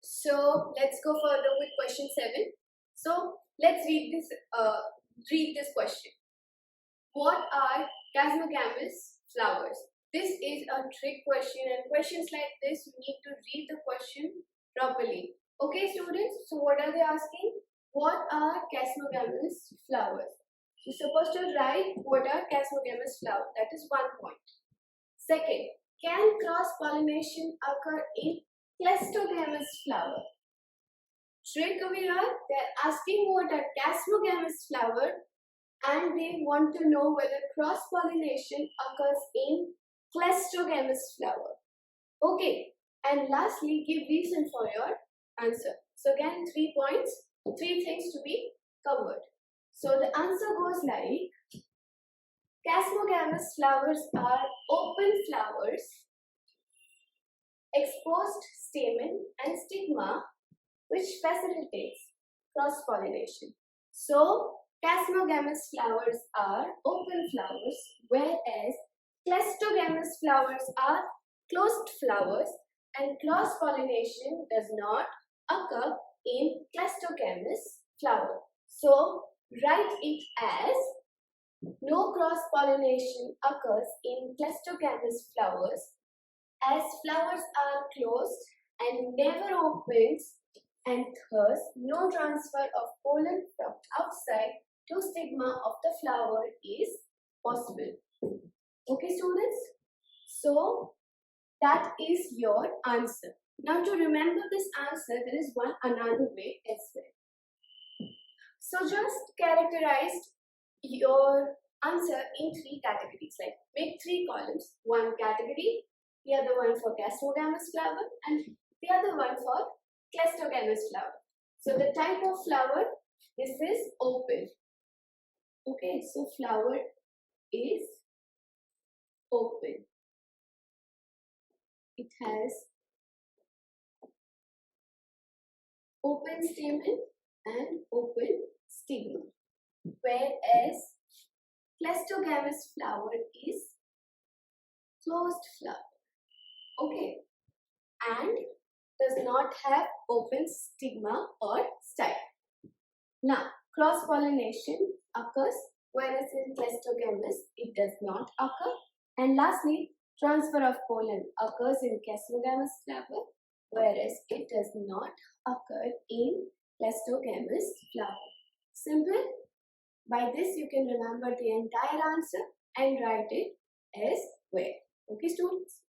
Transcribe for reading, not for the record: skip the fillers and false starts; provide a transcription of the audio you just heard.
So let's go further with question 7. So let's read this question. What are casmogamous flowers? This is a trick question, and questions like this you need to read the question properly. Okay, students. So what are they asking? What are casmogamous flowers? You're supposed to write what are casmogamous flowers. That is one point. Second, can cross-pollination occur in cleistogamous flower? Trick over here, they're asking what a casmogamous flower and they want to know whether cross-pollination occurs in cleistogamous flower. Okay, and lastly, give reason for your answer. So again, 3 points, 3 things to be covered. So the answer goes like, casmogamous flowers are open flowers, exposed stamen and stigma, which facilitates cross-pollination. So, casmogamous flowers are open flowers, whereas cleistogamous flowers are closed flowers, and cross-pollination does not occur in cleistogamous flower. So, write it as no cross-pollination occurs in cleistogamous flowers, as flowers are closed and never opens, and thus no transfer of pollen from outside to stigma of the flower is possible. Okay, students? So that is your answer. Now to remember this answer, there is another way as well. So just characterize your answer in 3 categories, like make 3 columns. One category, the other one for casmogamous flower, and the other one for cleistogamous flower. So the type of flower, this is open. Okay, so flower is open. It has open stamen and open stigma. Whereas cleistogamous flower is closed flower. Okay, and does not have open stigma or style. Now, cross-pollination occurs, whereas in cleistogamous it does not occur. And lastly, transfer of pollen occurs in casmogamous flower, whereas it does not occur in cleistogamous flower. Simple. By this you can remember the entire answer and write it as well. Okay, students?